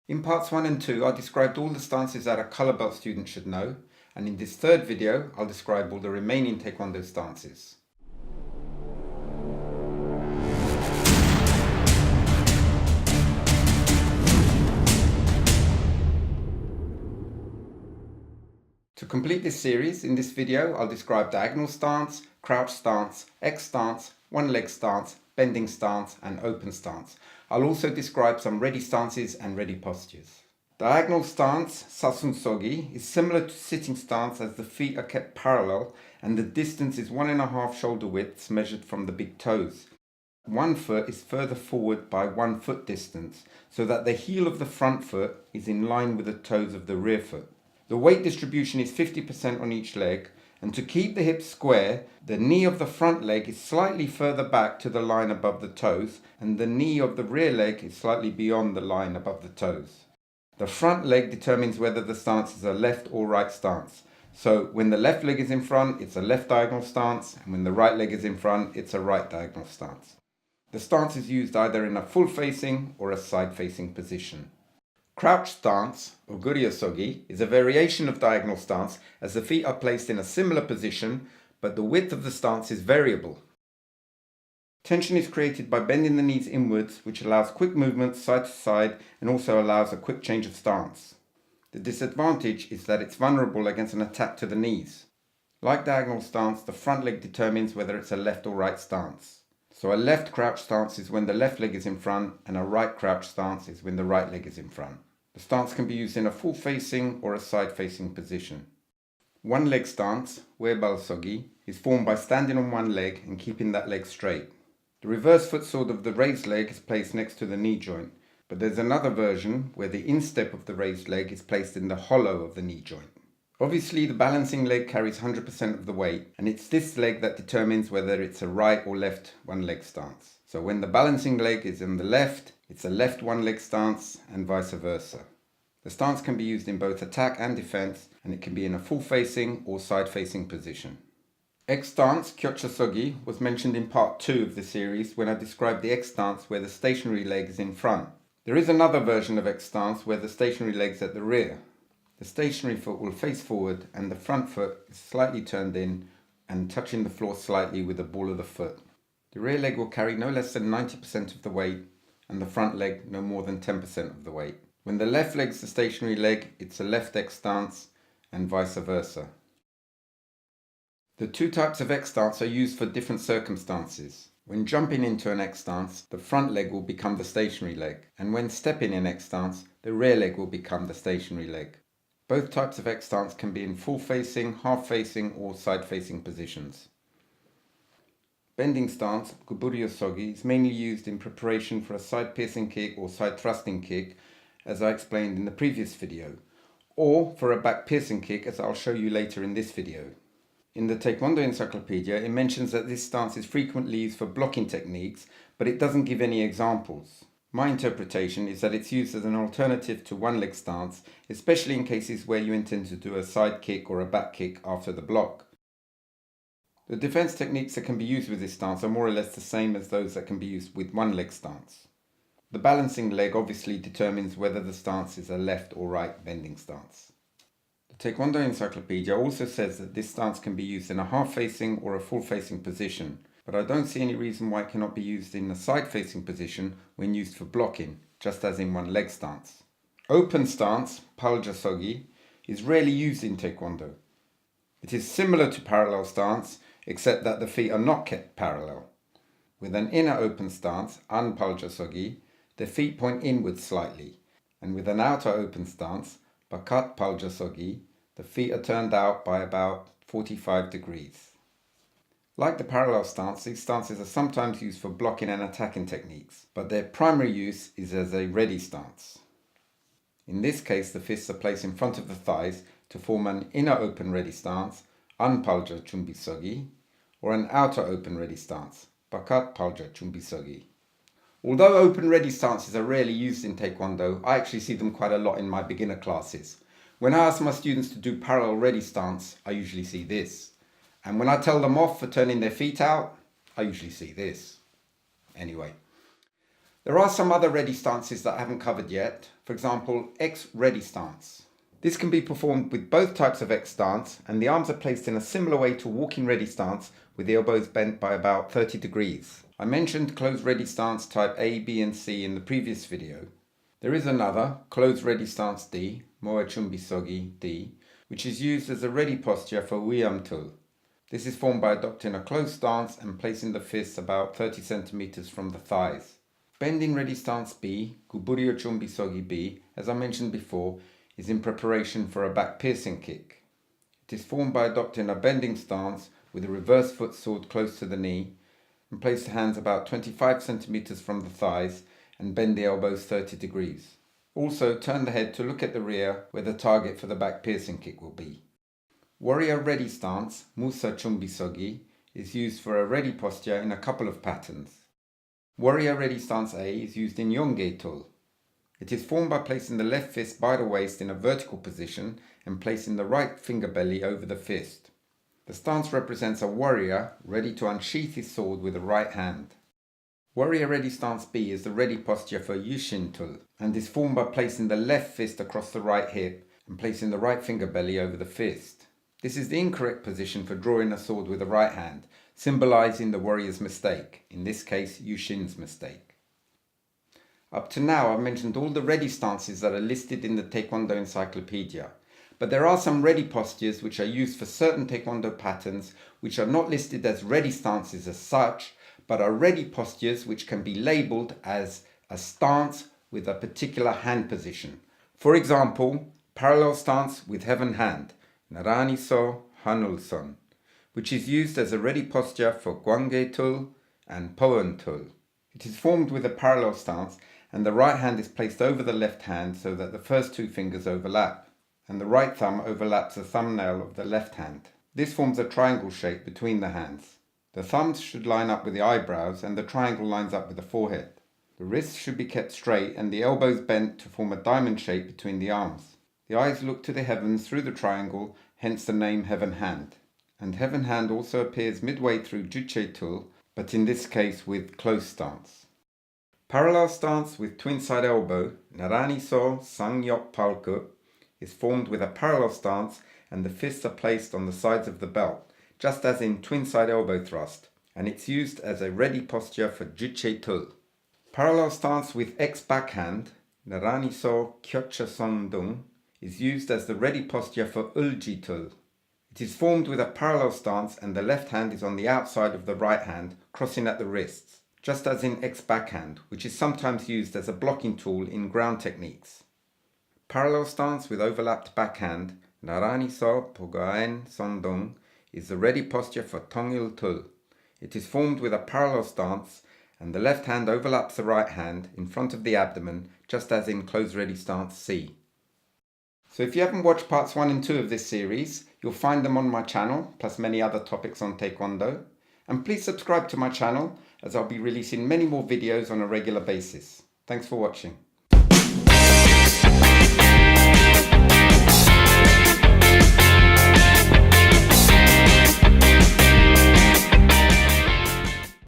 In parts 1 and 2, I described all the stances that a colour belt student should know, and in this third video, I'll describe all the remaining Taekwondo stances. To complete this series, in this video, I'll describe diagonal stance, crouch stance, X stance, one leg stance, bending stance, and open stance. I'll also describe some ready stances and ready postures. Diagonal stance, Sasun Sogi, is similar to sitting stance as the feet are kept parallel and the distance is 1.5 shoulder widths measured from the big toes. One foot is further forward by 1 foot distance, so that the heel of the front foot is in line with the toes of the rear foot. The weight distribution is 50% on each leg, and to keep the hips square, the knee of the front leg is slightly further back to the line above the toes, and the knee of the rear leg is slightly beyond the line above the toes. The front leg determines whether the stance is a left or right stance. So when the left leg is in front, it's a left diagonal stance, and when the right leg is in front, it's a right diagonal stance. The stance is used either in a full facing or a side facing position. Crouch stance, or Guryo-sogi, is a variation of diagonal stance as the feet are placed in a similar position, but the width of the stance is variable. Tension is created by bending the knees inwards, which allows quick movements side to side and also allows a quick change of stance. The disadvantage is that it's vulnerable against an attack to the knees. Like diagonal stance, the front leg determines whether it's a left or right stance. So a left crouch stance is when the left leg is in front, and a right crouch stance is when the right leg is in front. The stance can be used in a full facing or a side facing position. One leg stance, Uebal-sogi, is formed by standing on one leg and keeping that leg straight. The reverse foot sword of the raised leg is placed next to the knee joint, but there's another version where the instep of the raised leg is placed in the hollow of the knee joint. Obviously, the balancing leg carries 100% of the weight, and it's this leg that determines whether it's a right or left one leg stance. So when the balancing leg is on the left, it's a left one leg stance, and vice versa. The stance can be used in both attack and defense, and it can be in a full facing or side facing position. X stance, Kyocho-sogi, was mentioned in part 2 of the series when I described the X stance where the stationary leg is in front. There is another version of X stance where the stationary leg is at the rear. The stationary foot will face forward and the front foot is slightly turned in and touching the floor slightly with the ball of the foot. The rear leg will carry no less than 90% of the weight and the front leg no more than 10% of the weight. When the left leg is the stationary leg, it's a left X stance and vice versa. The two types of X stance are used for different circumstances. When jumping into an X stance, the front leg will become the stationary leg, and when stepping in X stance, the rear leg will become the stationary leg. Both types of X stance can be in full facing, half facing, or side facing positions. Bending stance, Guryo-sogi, is mainly used in preparation for a side piercing kick or side thrusting kick, as I explained in the previous video, or for a back piercing kick, as I'll show you later in this video. In the Taekwondo encyclopedia, it mentions that this stance is frequently used for blocking techniques, but it doesn't give any examples. My interpretation is that it's used as an alternative to one leg stance, especially in cases where you intend to do a side kick or a back kick after the block. The defense techniques that can be used with this stance are more or less the same as those that can be used with one leg stance. The balancing leg obviously determines whether the stance is a left or right bending stance. The Taekwondo encyclopedia also says that this stance can be used in a half-facing or a full-facing position, but I don't see any reason why it cannot be used in a side-facing position when used for blocking, just as in one leg stance. Open stance, Palja-sogi, is rarely used in Taekwondo. It is similar to parallel stance, except that the feet are not kept parallel. With an inner open stance, An-Palja-sogi, the feet point inwards slightly, and with an outer open stance, Bakat Palja-sogi, the feet are turned out by about 45 degrees. Like the parallel stance, these stances are sometimes used for blocking and attacking techniques, but their primary use is as a ready stance. In this case, the fists are placed in front of the thighs to form an inner open ready stance, An-Palja Chumbi-sogi, or an outer open ready stance, Bakat Palja Chumbi-sogi. Although open ready stances are rarely used in Taekwondo, I actually see them quite a lot in my beginner classes. When I ask my students to do parallel ready stance, I usually see this. And when I tell them off for turning their feet out, I usually see this. Anyway. There are some other ready stances that I haven't covered yet. For example, X ready stance. This can be performed with both types of X stance, and the arms are placed in a similar way to walking ready stance with the elbows bent by about 30 degrees. I mentioned closed ready stance type A, B and C in the previous video. There is another, closed ready stance D, Moe Chumbi Sogi D, which is used as a ready posture for Uyam-tul. This is formed by adopting a closed stance and placing the fists about 30 centimeters from the thighs. Bending ready stance B, Guburio Chumbi Sogi B, as I mentioned before, is in preparation for a back piercing kick. It is formed by adopting a bending stance with a reverse foot sword close to the knee, and place the hands about 25 centimeters from the thighs and bend the elbows 30 degrees. Also turn the head to look at the rear where the target for the back piercing kick will be. Warrior ready stance, Musa Chumbi Sogi, is used for a ready posture in a couple of patterns. Warrior ready stance A is used in Yonge-tul. It is formed by placing the left fist by the waist in a vertical position and placing the right finger belly over the fist. The stance represents a warrior ready to unsheath his sword with the right hand. Warrior ready stance B is the ready posture for Yushin-tul and is formed by placing the left fist across the right hip and placing the right finger belly over the fist. This is the incorrect position for drawing a sword with the right hand, symbolizing the warrior's mistake, in this case Yushin's mistake. Up to now I've mentioned all the ready stances that are listed in the Taekwondo encyclopedia, but there are some ready postures which are used for certain Taekwondo patterns which are not listed as ready stances as such, but are ready postures which can be labelled as a stance with a particular hand position. For example, parallel stance with heaven hand, Narani-so Hanul-son, which is used as a ready posture for Gwange-tul and Poen-tul. It is formed with a parallel stance and the right hand is placed over the left hand so that the first two fingers overlap, and the right thumb overlaps the thumbnail of the left hand. This forms a triangle shape between the hands. The thumbs should line up with the eyebrows and the triangle lines up with the forehead. The wrists should be kept straight and the elbows bent to form a diamond shape between the arms. The eyes look to the heavens through the triangle, hence the name Heaven Hand. And Heaven Hand also appears midway through Juche-tul, but in this case with closed stance. Parallel stance with twin side elbow, Narani-so Sang-yok Palku, is formed with a parallel stance and the fists are placed on the sides of the belt, just as in twin side elbow thrust, and it's used as a ready posture for Juche-tul. Parallel stance with X backhand, Narani-so Kyocha-son-dung, is used as the ready posture for Ulji-tul. It is formed with a parallel stance and the left hand is on the outside of the right hand, crossing at the wrists, just as in X backhand, which is sometimes used as a blocking tool in ground techniques. Parallel stance with overlapped backhand, Narani-so Pogaen-son-dung, is the ready posture for Tongil-tul. It is formed with a parallel stance and the left hand overlaps the right hand in front of the abdomen, just as in closed ready stance C. So if you haven't watched parts 1 and 2 of this series, you'll find them on my channel, plus many other topics on Taekwondo. And please subscribe to my channel, as I'll be releasing many more videos on a regular basis. Thanks for watching.